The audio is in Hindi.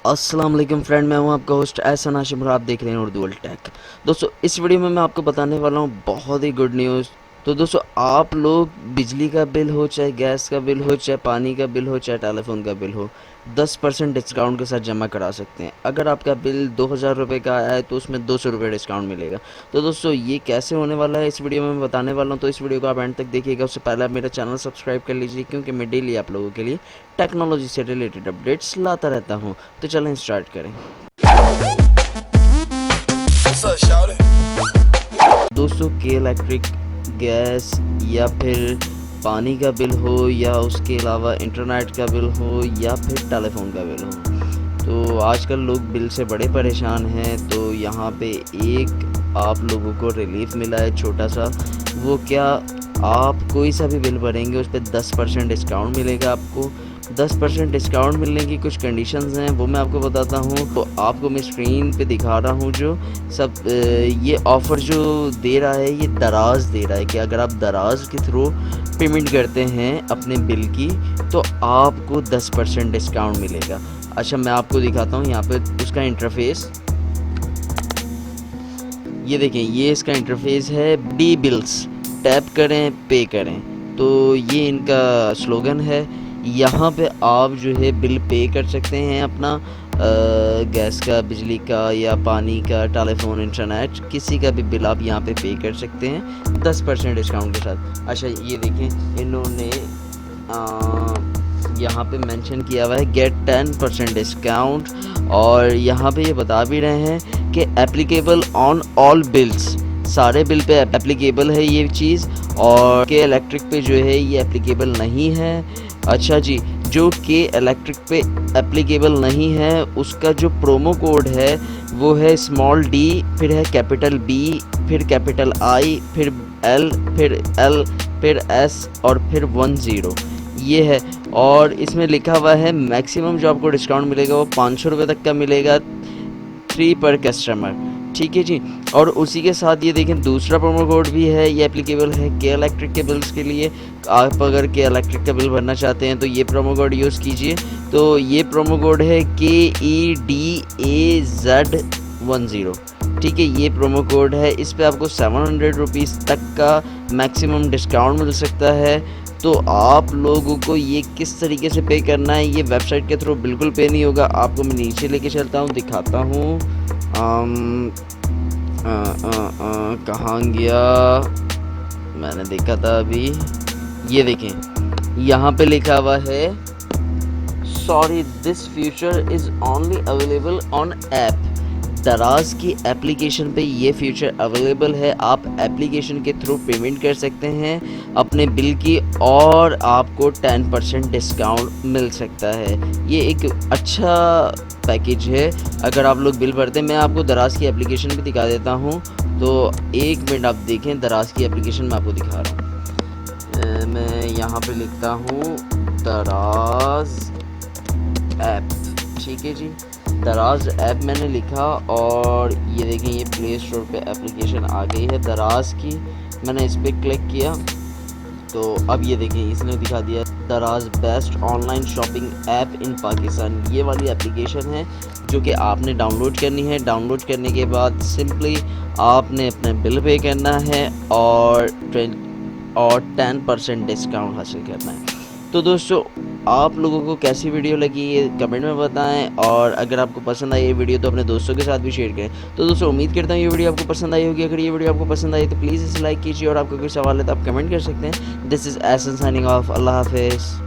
अस्सलाम वालेकुम फ्रेंड, मैं हूं आपका होस्ट एहसन हाशिम और आप देख रहे हैं उर्दू वर्ल्ड टेक। दोस्तों, इस वीडियो में मैं आपको बताने वाला हूं बहुत ही गुड न्यूज़। तो दोस्तों, आप लोग बिजली का बिल हो, चाहे गैस का बिल हो, चाहे पानी का बिल हो, चाहे टेलीफोन का बिल हो, 10% डिस्काउंट के साथ जमा करा सकते हैं। अगर आपका बिल 2000 रुपये का आया है तो उसमें 200 रुपये डिस्काउंट मिलेगा। तो दोस्तों, ये कैसे होने वाला है इस वीडियो में मैं बताने वाला हूँ, तो इस वीडियो को आप एंड तक देखिएगा। उससे पहले आप मेरा चैनल सब्सक्राइब कर लीजिए, क्योंकि मैं डेली आप लोगों के लिए टेक्नोलॉजी से रिलेटेड अपडेट्स लाता रहता हूँ। तो चलें स्टार्ट करें। दोस्तों, के इलेक्ट्रिक, गैस या फिर पानी का बिल हो, या उसके अलावा इंटरनेट का बिल हो, या फिर टेलीफोन का बिल हो, तो आजकल लोग बिल से बड़े परेशान हैं। तो यहाँ पे एक आप लोगों को रिलीफ मिला है छोटा सा। वो क्या, आप कोई सा भी बिल भरेंगे उस पर 10% डिस्काउंट मिलेगा। आपको 10% डिस्काउंट मिलने की कुछ कंडीशंस हैं, वो मैं आपको बताता हूँ। तो आपको मैं स्क्रीन पे दिखा रहा हूँ जो सब ये ऑफ़र जो दे रहा है, ये दराज दे रहा है कि अगर आप दराज के थ्रू पेमेंट करते हैं अपने बिल की, तो आपको 10% डिस्काउंट मिलेगा। अच्छा, मैं आपको दिखाता हूँ यहाँ पे उसका इंटरफेस। ये देखें, ये इसका इंटरफेस है। डी बिल्स टैप करें, पे करें, तो ये इनका स्लोगन है। यहाँ पे आप जो है बिल पे कर सकते हैं अपना, गैस का, बिजली का, या पानी का, टेलीफोन, इंटरनेट, किसी का भी बिल आप यहाँ पे पे कर सकते हैं 10% डिस्काउंट के साथ। अच्छा, ये देखें, इन्होंने यहाँ पे मेंशन किया हुआ है गेट 10% डिस्काउंट, और यहाँ पे ये बता भी रहे हैं कि एप्लीकेबल ऑन ऑल बिल्स, सारे बिल पे एप्लीकेबल है ये चीज़, और के इलेक्ट्रिक पे जो है ये एप्लीकेबल नहीं है। अच्छा जी, जो के इलेक्ट्रिक पे एप्लीकेबल नहीं है उसका जो प्रोमो कोड है वो है स्मॉल डी, फिर है कैपिटल बी, फिर कैपिटल आई, फिर एल, फिर एल, फिर एस, और फिर 10, ये है। और इसमें लिखा हुआ है मैक्सिमम जो आपको डिस्काउंट मिलेगा वो 500 रुपये तक का मिलेगा, 3 पर कस्टमर। ठीक है जी। और उसी के साथ ये देखें, दूसरा प्रोमो कोड भी है, ये एप्लीकेबल है के इलेक्ट्रिक के बिल्स के लिए। आप अगर के इलेक्ट्रिक का बिल भरना चाहते हैं तो ये प्रोमो कोड यूज़ कीजिए। तो ये प्रोमो कोड है KEDAZ10। ठीक है, ये प्रोमो कोड है। इस पे आपको 700 रुपीज़ तक का मैक्सिमम डिस्काउंट मिल सकता है। तो आप लोगों को ये किस तरीके से पे करना है, ये वेबसाइट के थ्रू बिल्कुल पे नहीं होगा। आपको मैं नीचे लेके चलता हूँ, दिखाता हूँ। कहाँ गया, मैंने देखा था अभी। ये देखें, यहाँ पे लिखा हुआ है sorry this feature is only available on app. दराज की एप्लीकेशन पे ये फीचर अवेलेबल है। आप एप्लीकेशन के थ्रू पेमेंट कर सकते हैं अपने बिल की, और आपको 10% डिस्काउंट मिल सकता है। ये एक अच्छा पैकेज है अगर आप लोग बिल भरते हैं। मैं आपको दराज की एप्लीकेशन भी दिखा देता हूँ, तो 1 मिनट आप देखें। दराज की एप्लीकेशन मैं आपको दिखा रहा हूँ। मैं यहाँ पे लिखता हूँ दराज ऐप। ठीक है जी, दराज ऐप मैंने लिखा, और ये देखें, ये प्ले स्टोर पे एप्लीकेशन आ गई है दराज की। मैंने इस पर क्लिक किया तो अब ये देखें, इसने दिखा दिया दराज बेस्ट ऑनलाइन शॉपिंग ऐप इन पाकिस्तान। ये वाली एप्लीकेशन है जो कि आपने डाउनलोड करनी है। डाउनलोड करने के बाद सिंपली आपने अपने बिल पे करना है, और 10% डिस्काउंट हासिल करना है। तो दोस्तों, आप लोगों को कैसी वीडियो लगी ये कमेंट में बताएं, और अगर आपको पसंद आई ये वीडियो तो अपने दोस्तों के साथ भी शेयर करें। तो दोस्तों, उम्मीद करता हूँ ये वीडियो आपको पसंद आई होगी। अगर ये वीडियो आपको पसंद आई तो प्लीज़ इसे लाइक कीजिए, और आपका कोई सवाल है तो आप कमेंट कर सकते हैं। This is Ehsan signing off. Allah हाफिज़।